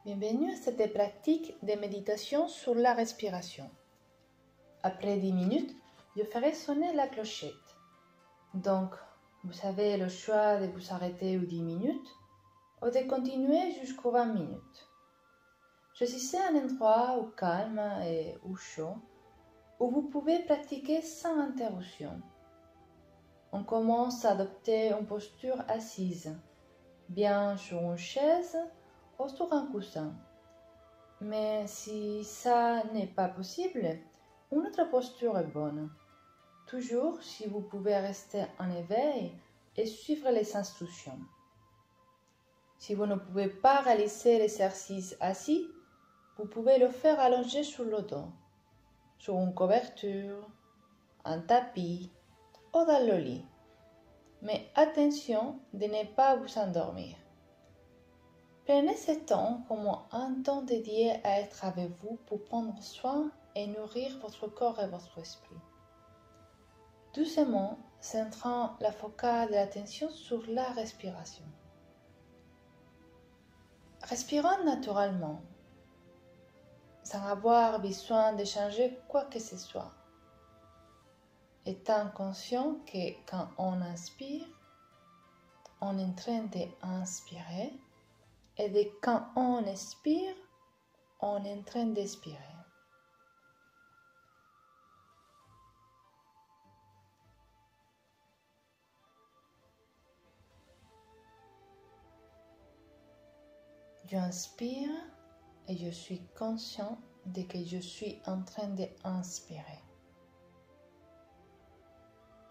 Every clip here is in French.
Bienvenue à cette pratique de méditation sur la respiration. Après 10 minutes, je ferai sonner la clochette. Donc, vous avez le choix de vous arrêter aux 10 minutes ou de continuer jusqu'aux 20 minutes. Choisissez un endroit ou calme et ou chaud où vous pouvez pratiquer sans interruption. On commence à adopter une posture assise, bien sur une chaise ou sur un coussin. Mais si ça n'est pas possible, une autre posture est bonne. Toujours si vous pouvez rester en éveil et suivre les instructions. Si vous ne pouvez pas réaliser l'exercice assis, vous pouvez le faire allongé sur le dos, sur une couverture, un tapis ou dans le lit. Mais attention de ne pas vous endormir. Prenez ce temps comme un temps dédié à être avec vous pour prendre soin et nourrir votre corps et votre esprit. Doucement, centrant la focale de l'attention sur la respiration. Respirons naturellement, sans avoir besoin de changer quoi que ce soit. Étant conscient que quand on inspire, on est en train d'inspirer. Et de quand on expire, on est en train d'expirer. J'inspire et je suis conscient de que je suis en train d'inspirer.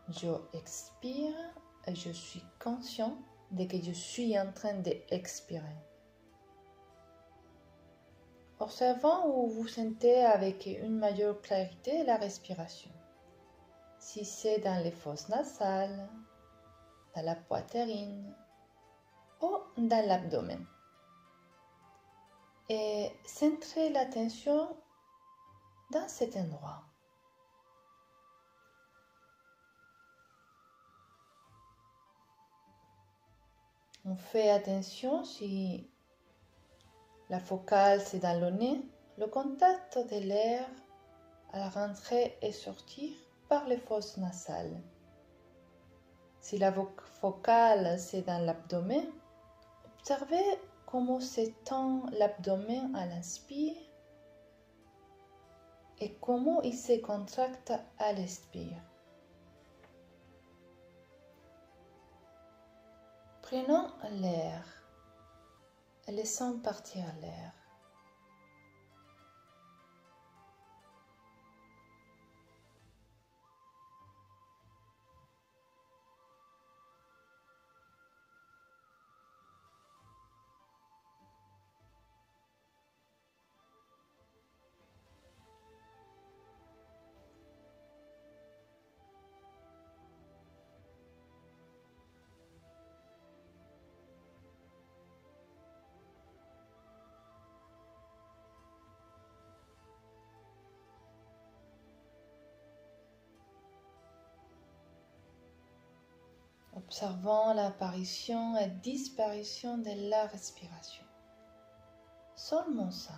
Je expire et je suis conscient de que je suis en train d'expirer. Observons où vous sentez avec une meilleure clarté la respiration. Si c'est dans les fosses nasales, dans la poitrine ou dans l'abdomen. Et centrez l'attention dans cet endroit. On fait attention si la focale c'est dans le nez, le contact de l'air à la rentrée et sortir par les fosses nasales. Si la focale c'est dans l'abdomen, observez comment s'étend l'abdomen à l'inspire et comment il se contracte à l'expire. Prenons l'air et laissons partir l'air. Observons l'apparition et disparition de la respiration. Seulement ça.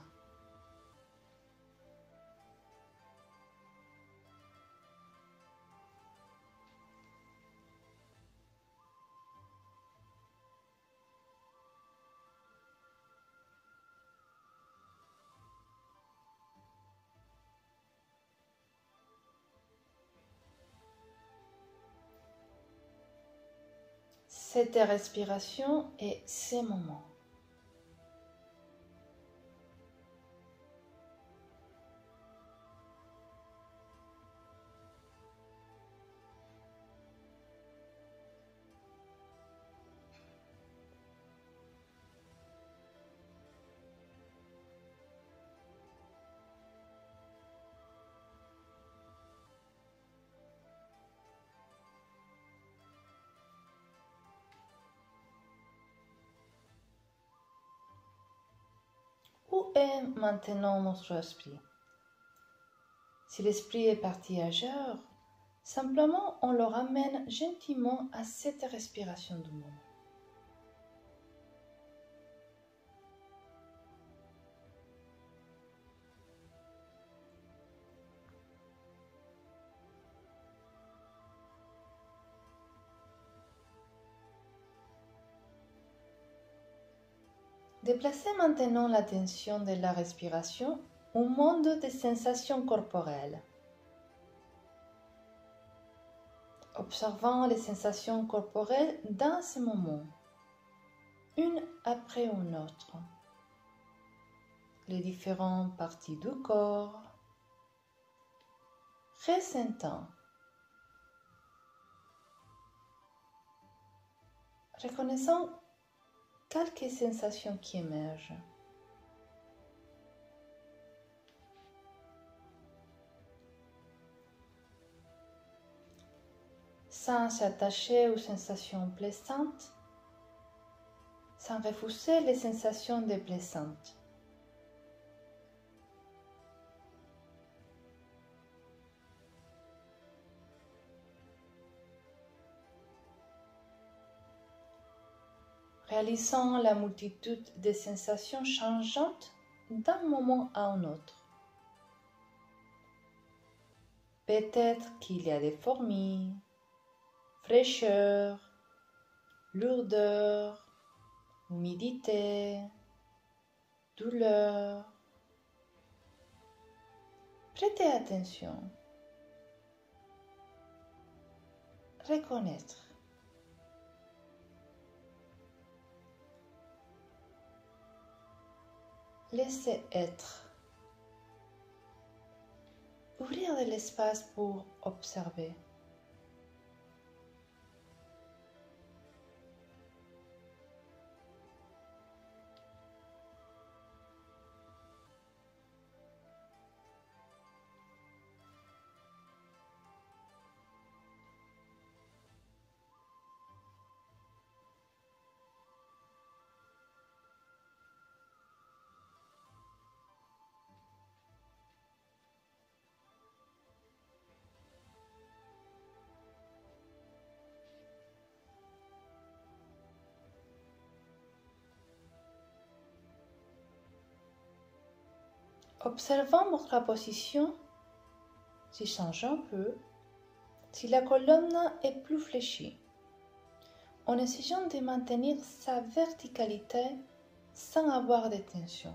Cette respiration et ces moments. Où est maintenant notre esprit? Si l'esprit est parti ailleurs, simplement on le ramène gentiment à cette respiration du moment. Déplacez maintenant l'attention de la respiration au monde des sensations corporelles. Observant les sensations corporelles dans ce moment, une après une autre. Les différentes parties du corps, ressentant, reconnaissant quelques sensations qui émergent. Sans s'attacher aux sensations plaisantes, sans refuser les sensations déplaisantes. Réalisant la multitude de sensations changeantes d'un moment à un autre. Peut-être qu'il y a des fourmis, fraîcheur, lourdeur, humidité, douleur. Prêtez attention. Reconnaître. Laissez être. Ouvrir de l'espace pour observer. Observant votre position, si change un peu, si la colonne est plus fléchie, en essayant de maintenir sa verticalité sans avoir de tension.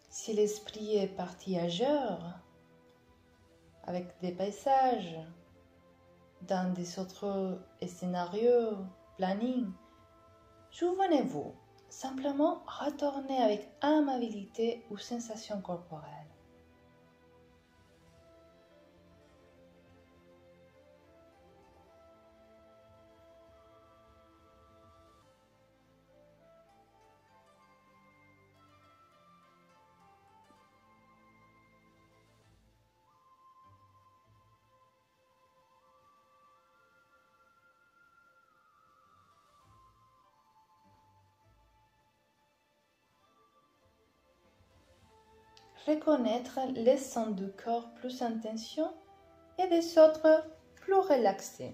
Si l'esprit est parti ailleurs, avec des paysages, dans des autres scénarios, planning, souvenez-vous, simplement retournez avec amabilité aux sensations corporelles. Reconnaître les sons du corps plus en tension et des autres plus relaxés.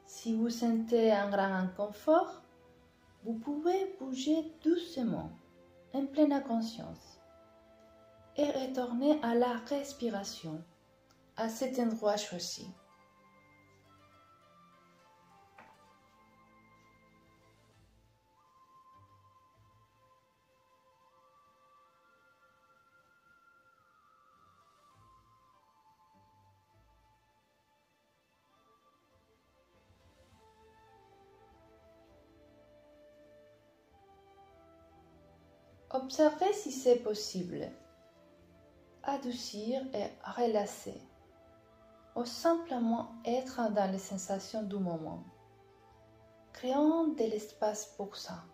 Si vous sentez un grand inconfort, vous pouvez bouger doucement, en pleine conscience. et retournez à la respiration, à cet endroit choisi. Observez si c'est possible. Adoucir et relâcher, ou simplement être dans les sensations du moment. Créons de l'espace pour ça.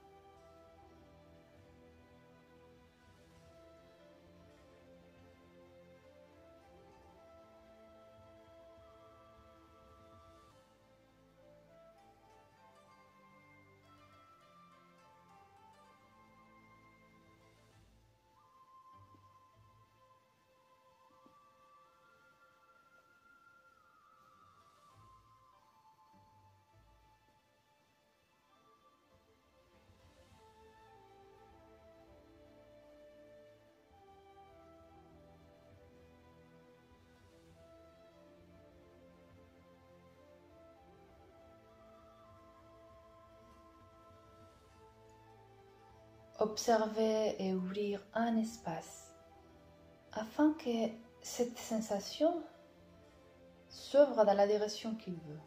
Observer et ouvrir un espace afin que cette sensation s'ouvre dans la direction qu'il veut.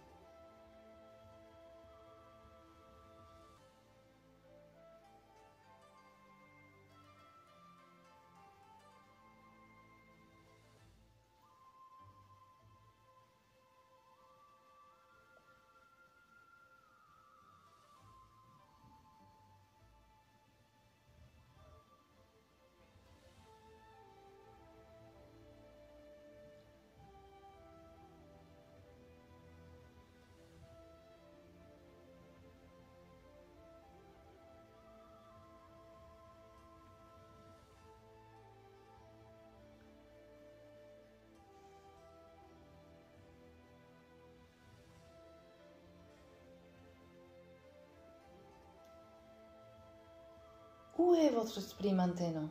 Où est votre esprit maintenant?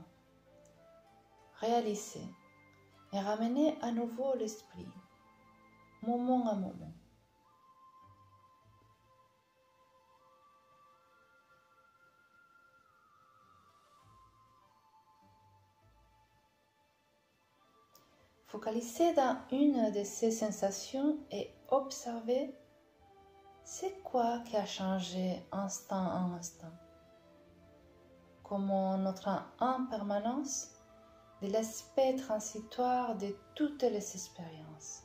Réalisez et ramenez à nouveau l'esprit, moment à moment. Focalisez dans une de ces sensations et observez c'est quoi qui a changé instant en instant. Comment notre impermanence de l'aspect transitoire de toutes les expériences.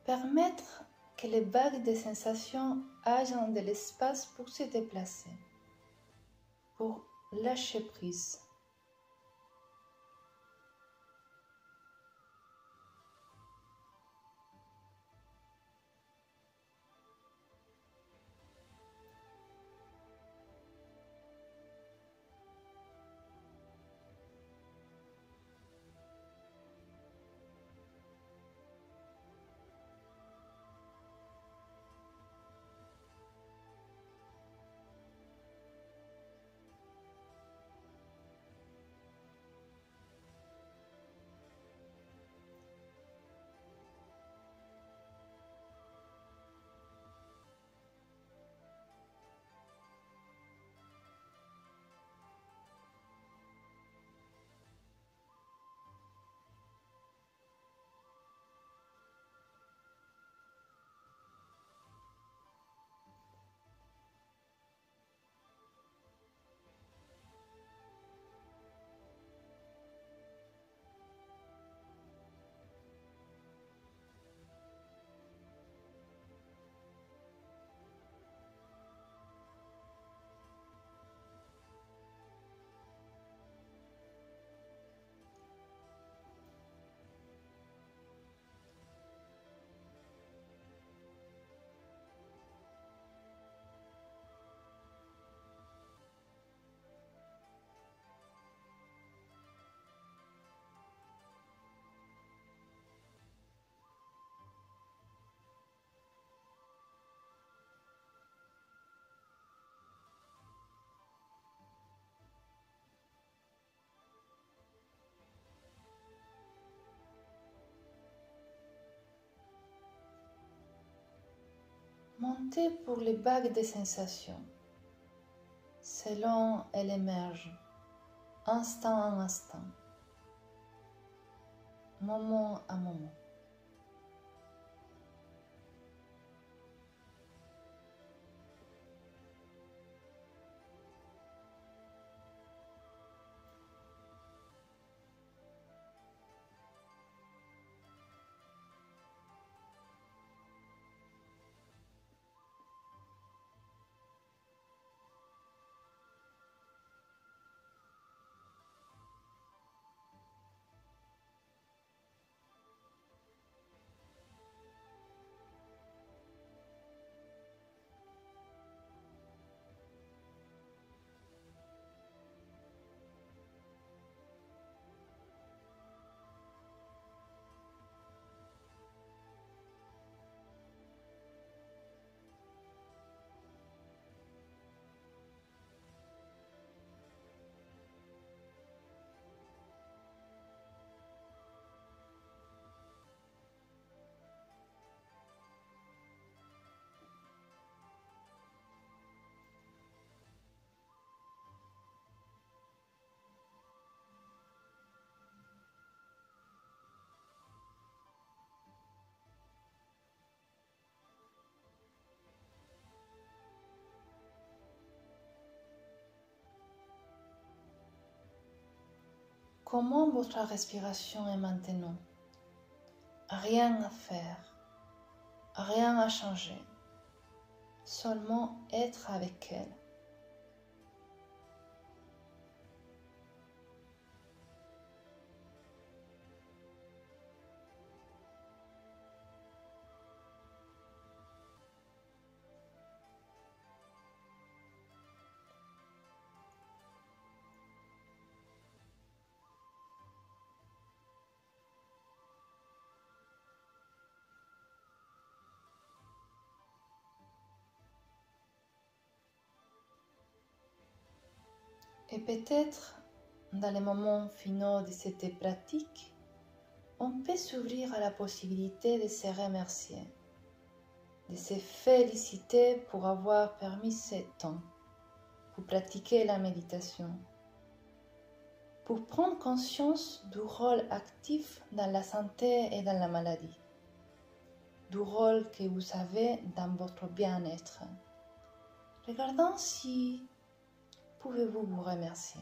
Permettre que les vagues de sensations aient de l'espace pour se déplacer, pour lâcher prise. Sentez pour les vagues de sensations, selon elles émergent, instant en instant, moment à moment. Comment votre respiration est maintenant? Rien à faire, rien à changer, seulement être avec elle. Et peut-être, dans les moments finaux de cette pratique, on peut s'ouvrir à la possibilité de se remercier, de se féliciter pour avoir permis ce temps, pour pratiquer la méditation, pour prendre conscience du rôle actif dans la santé et dans la maladie, du rôle que vous avez dans votre bien-être. Regardons si pouvez-vous vous remercier.